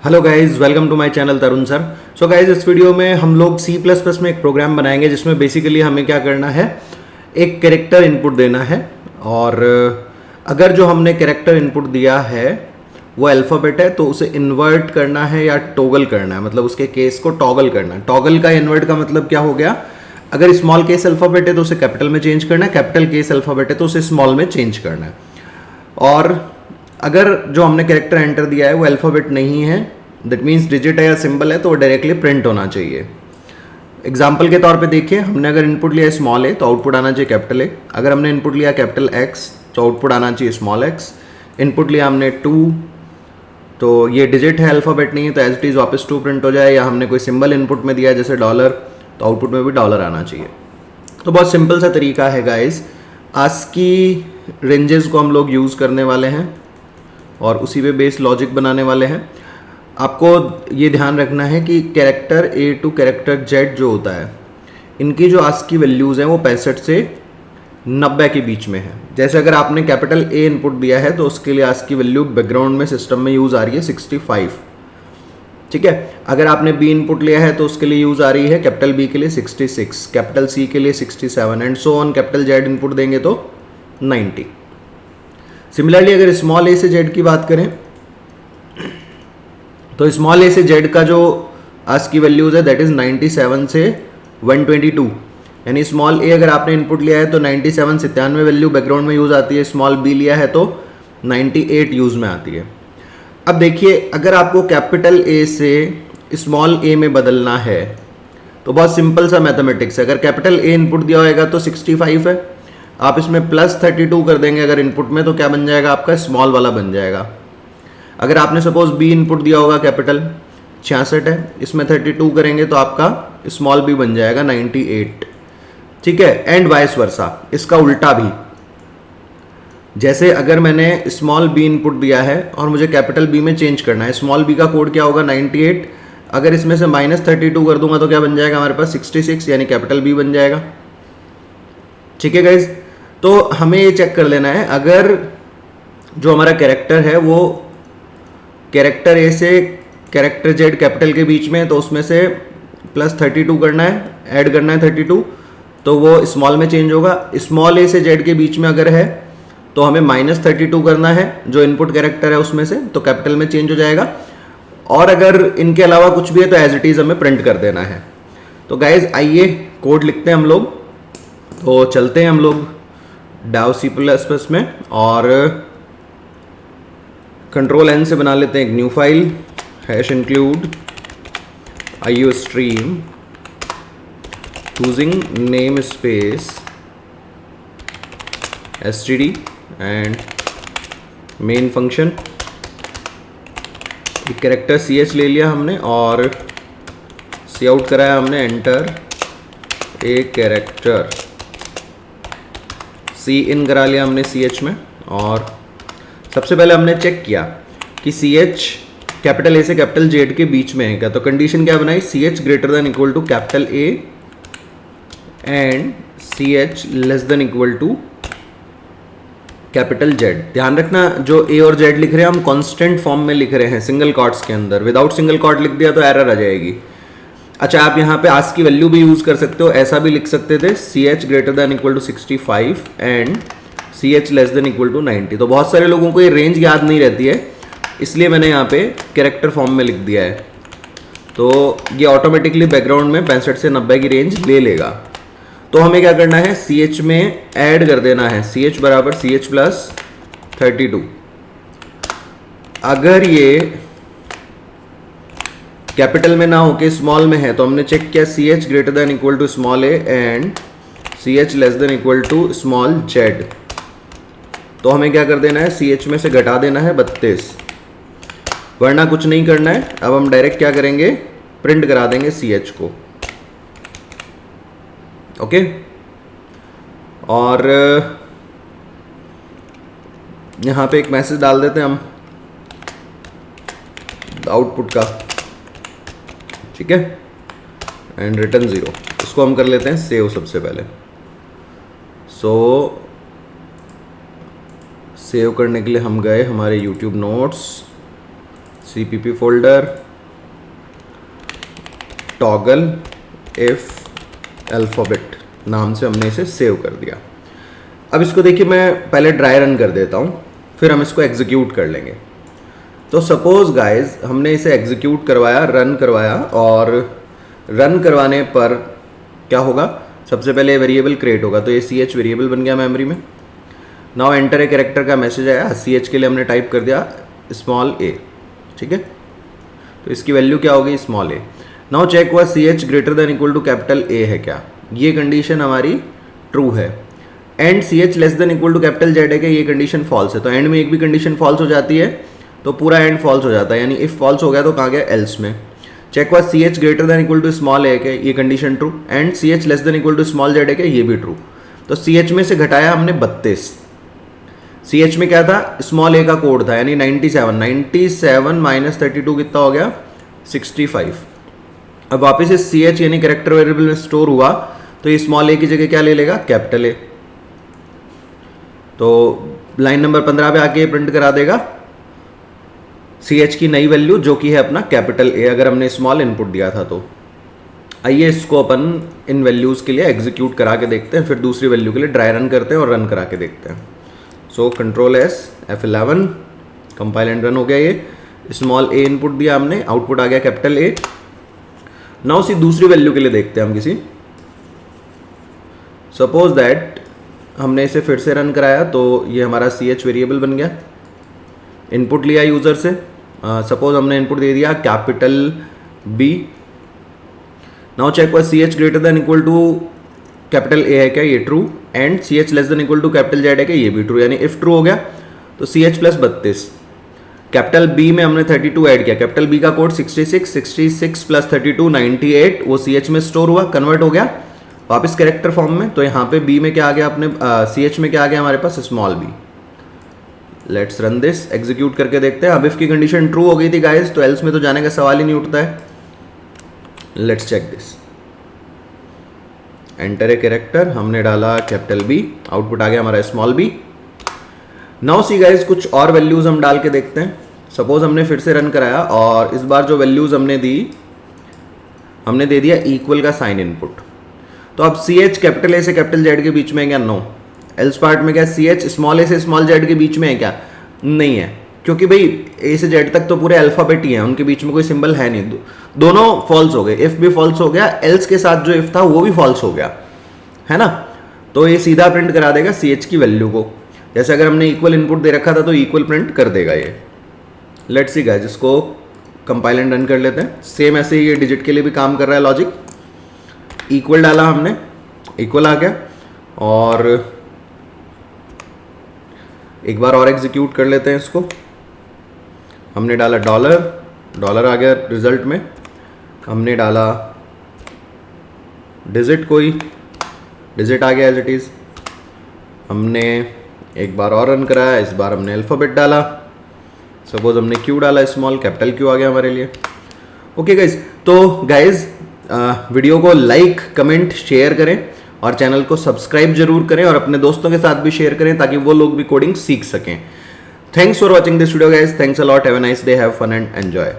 Hello guys, welcome to my channel Tarun sir. So guys, इस video में हम लोग C++ में एक प्रोग्राम बनाएंगे जिसमें बेसिकली हमें क्या करना है, एक कैरेक्टर इनपुट देना है। और अगर जो हमने कैरेक्टर इनपुट दिया है वो अल्फ़ाबेट है तो उसे इन्वर्ट करना है या टॉगल करना है, मतलब उसके केस को टॉगल करना है। टॉगल का इन्वर्ट का मतलब क्या हो गया, अगर स्मॉल केस अल्फ़ाबेट है तो उसे कैपिटल में चेंज करना है, कैपिटल केस अल्फ़ाबेट है तो उसे स्मॉल में चेंज करना है। और अगर जो हमने कैरेक्टर एंटर दिया है वो अल्फ़ाबेट नहीं है, दैट मीन्स डिजिट है या सिंबल है, तो वो डायरेक्टली प्रिंट होना चाहिए। एग्जाम्पल के तौर पे देखिए, हमने अगर इनपुट लिया स्मॉल ए तो आउटपुट आना चाहिए कैपिटल ए। अगर हमने इनपुट लिया कैपिटल एक्स तो आउटपुट आना चाहिए स्मॉल एक्स। इनपुट लिया हमने 2 तो ये डिजिट है, अल्फ़ाबेट नहीं है, तो एज इट इज़ वापस 2 प्रिंट हो जाए। या हमने कोई सिंबल इनपुट में दिया है जैसे डॉलर, तो आउटपुट में भी डॉलर आना चाहिए। तो बहुत सिंपल सा तरीका है गाइस। आस्की रेंजेस को हम लोग यूज़ करने वाले हैं और उसी पे बेस लॉजिक बनाने वाले हैं। आपको ये ध्यान रखना है कि character A to character Z जो होता है, इनकी जो आस्की वैल्यूज़ हैं वो 65 से 90 के बीच में है। जैसे अगर आपने कैपिटल ए इनपुट दिया है तो उसके लिए आस्की वैल्यू बैकग्राउंड में सिस्टम में यूज़ आ रही है 65, ठीक है। अगर आपने बी इनपुट लिया है तो उसके लिए यूज़ आ रही है कैपिटल बी के लिए 66, कैपिटल सी के लिए 67 and so on. Capital Z input देंगे तो 90। सिमिलरली अगर स्मॉल ए से जेड की बात करें तो स्मॉल ए से जेड का जो आस्की वैल्यूज़ है दैट इज़ 97 से 122। यानी स्मॉल ए अगर आपने इनपुट लिया है तो 97 97 वैल्यू बैकग्राउंड में यूज़ आती है, स्मॉल बी लिया है तो 98 यूज़ में आती है। अब देखिए, अगर आपको कैपिटल ए से स्मॉल ए में बदलना है तो बहुत सिंपल सा मैथमेटिक्स है। अगर कैपिटल ए इनपुट दिया होगा तो 65 है, आप इसमें +32 कर देंगे अगर इनपुट में, तो क्या बन जाएगा आपका, स्मॉल वाला बन जाएगा। अगर आपने सपोज बी इनपुट दिया होगा कैपिटल 66 है, इसमें 32 करेंगे तो आपका स्मॉल बी बन जाएगा 98, ठीक है। एंड वाइस वर्सा, इसका उल्टा भी। जैसे अगर मैंने स्मॉल बी इनपुट दिया है और मुझे कैपिटल बी में चेंज करना है, स्मॉल बी का कोड क्या होगा 98, अगर इसमें से -32 कर दूंगा तो क्या बन जाएगा हमारे पास 66, यानी कैपिटल बी बन जाएगा, ठीक है गाइज। तो हमें ये चेक कर लेना है, अगर जो हमारा कैरेक्टर है वो कैरेक्टर ए से कैरेक्टर जेड कैपिटल के बीच में है तो उसमें से +32 करना है, ऐड करना है 32, तो वो स्मॉल में चेंज होगा। स्मॉल ए से जेड के बीच में अगर है तो हमें -32 करना है जो इनपुट कैरेक्टर है उसमें से, तो कैपिटल में चेंज हो जाएगा। और अगर इनके अलावा कुछ भी है तो एज इट इज़ हमें प्रिंट कर देना है। तो गाइज आइए कोड लिखते हैं हम लोग। तो चलते हैं हम लोग डाव C++ में और Ctrl+N से बना लेते हैं एक new file, #include iostream using name space std and main function. एक कैरेक्टर ch ले लिया हमने और सी आउट कराया हमने, एंटर ए कैरेक्टर। सी इन करा लिया हमने ch में, और सबसे पहले हमने चेक किया कि ch कैपिटल ए से कैपिटल जेड के बीच में है क्या। तो कंडीशन क्या बनाई, ch greater than equal to capital A and ch less than equal to capital Z. ध्यान रखना, जो ए और जेड लिख रहे हैं हम कांस्टेंट फॉर्म में लिख रहे हैं सिंगल कॉट्स के अंदर। विदाउट सिंगल कॉट लिख दिया तो एरर आ जाएगी। अच्छा, आप यहाँ पे आस्की वैल्यू भी यूज कर सकते हो, ऐसा भी लिख सकते थे, ch greater than equal to 65 and ch less than equal to 90। तो बहुत सारे लोगों को ये रेंज याद नहीं रहती है, इसलिए मैंने यहाँ पे कैरेक्टर फॉर्म में लिख दिया है। तो ये ऑटोमेटिकली बैकग्राउंड में 65 से 90 की रेंज ले लेगा। तो हमें क्या करना है, ch में ऐड कर देना है, ch बराबर ch प्लस 32। अगर ये कैपिटल में ना होके स्मॉल में है तो हमने चेक किया ch greater than equal to small A and ch less than equal to small Z. तो हमें क्या कर देना है, ch में से घटा देना है 32, वरना कुछ नहीं करना है। अब हम डायरेक्ट क्या करेंगे, प्रिंट करा देंगे ch को, ओके। और यहाँ पे एक मैसेज डाल देते हैं हम आउटपुट का, ठीक है, एंड रिटर्न 0। इसको हम कर लेते हैं सेव सबसे पहले। सो सेव करने के लिए हम गए हमारे YouTube notes, cpp folder toggle if alphabet नाम से हमने इसे सेव कर दिया। अब इसको देखिए मैं पहले ड्राई रन कर देता हूँ, फिर हम इसको एग्जीक्यूट कर लेंगे। तो सपोज गाइज हमने इसे एग्जीक्यूट करवाया, रन करवाया, और रन करवाने पर क्या होगा, सबसे पहले वेरिएबल क्रिएट होगा। तो ये ch वेरिएबल बन गया मेमोरी में। नाउ एंटर ए कैरेक्टर का मैसेज आया, ch के लिए हमने टाइप कर दिया स्मॉल a, ठीक है। तो इसकी वैल्यू क्या होगी, स्मॉल a। नाउ चेक हुआ ch greater than equal to capital A है क्या, ये कंडीशन हमारी ट्रू है। And ch less than equal to capital Z है क्या, ये कंडीशन फॉल्स है। तो एंड में एक भी कंडीशन फॉल्स हो जाती है तो पूरा एंड फॉल्स हो जाता है, यानी इफ फॉल्स हो गया तो कहाँ गया, एल्स में। चेक हुआ ch greater than equal to small a है क्या, ये condition true. And ch less than equal to small z है क्या, ये भी ट्रू। तो ch में से घटाया हमने 32, ch में क्या था, स्मॉल a का कोड था, यानी 97 माइनस 32 कितना हो गया, 65। अब वापस इस ch यानी कैरेक्टर वेरिएबल में स्टोर हुआ तो ये स्मॉल a की जगह क्या ले लेगा, कैपिटल A। तो लाइन नंबर 15 पे आके प्रिंट करा देगा ch की नई वैल्यू जो कि है अपना कैपिटल A, अगर हमने स्मॉल इनपुट दिया था तो। आइए इसको अपन इन वैल्यूज़ के लिए एग्जीक्यूट करा के देखते हैं, फिर दूसरी वैल्यू के लिए ड्राई रन करते हैं और रन करा के देखते हैं। So control S F11 compile and run हो गया। ये स्मॉल a इनपुट दिया हमने, आउटपुट आ गया कैपिटल A। नाउ सी दूसरी वैल्यू के लिए देखते हैं हम किसी, सपोज दैट हमने इसे फिर से रन कराया तो ये हमारा ch वेरिएबल बन गया। इनपुट लिया यूज़र से, सपोज हमने इनपुट दे दिया कैपिटल B। नाउ चेक हुआ ch greater than equal to capital A है क्या, ये true. And ch less than equal to capital Z है क्या, ये भी ट्रू। यानी इफ ट्रू हो गया तो ch प्लस 32, कैपिटल B में हमने 32 ऐड किया, कैपिटल B का कोड 66 प्लस 32 98, वो ch में स्टोर हुआ, कन्वर्ट हो गया वापस कैरेक्टर फॉर्म में। तो यहाँ पे B में क्या आ गया अपने, ch में क्या आ गया हमारे पास, small b। Let's run this, execute करके देखते हैं। अब इफ की कंडीशन ट्रू हो गई थी गाइस तो एल्स में तो जाने का सवाल ही नहीं उठता है। Let's check this, enter a character, हमने डाला कैपिटल B, आउटपुट आ गया हमारा small b। Now see guys कुछ और वैल्यूज हम डाल के देखते हैं। सपोज हमने फिर से रन कराया और इस बार जो वैल्यूज हमने दी, हमने दे दिया इक्वल का साइन इनपुट। तो अब ch कैपिटल A से कैपिटल Z के बीच में है क्या, नो। एल्स पार्ट में क्या, ch स्मॉल a से स्मॉल z के बीच में है क्या, नहीं है, क्योंकि भाई a से z तक तो पूरे अल्फाबेट ही है, उनके बीच में कोई सिंबल है नहीं। दोनों फॉल्स हो गए, इफ भी फॉल्स हो गया, एल्स के साथ जो इफ था वो भी फॉल्स हो गया, है ना। तो ये सीधा प्रिंट करा देगा ch की वैल्यू को, जैसे अगर हमने इक्वल इनपुट दे रखा था तो इक्वल प्रिंट कर देगा ये। लेट्स सी गाइस, इसको कंपाइल एंड रन कर लेते हैं। सेम ऐसे ही ये डिजिट के लिए भी काम कर रहा है लॉजिक। इक्वल डाला हमने, इक्वल आ गया, और एक बार और एग्जीक्यूट कर लेते हैं इसको। हमने डाला डॉलर, डॉलर आ गया रिजल्ट में। हमने डाला डिजिट, कोई डिजिट आ गया एज इट इज। हमने एक बार और रन कराया, इस बार हमने अल्फाबेट डाला, सपोज हमने क्यू डाला स्मॉल, कैपिटल क्यू आ गया हमारे लिए। ओके गाइज, तो गाइज वीडियो को लाइक कमेंट शेयर करें और चैनल को सब्सक्राइब जरूर करें और अपने दोस्तों के साथ भी शेयर करें ताकि वो लोग भी कोडिंग सीख सकें। Thanks for watching this video guys, thanks a lot, have a nice day, have fun and enjoy.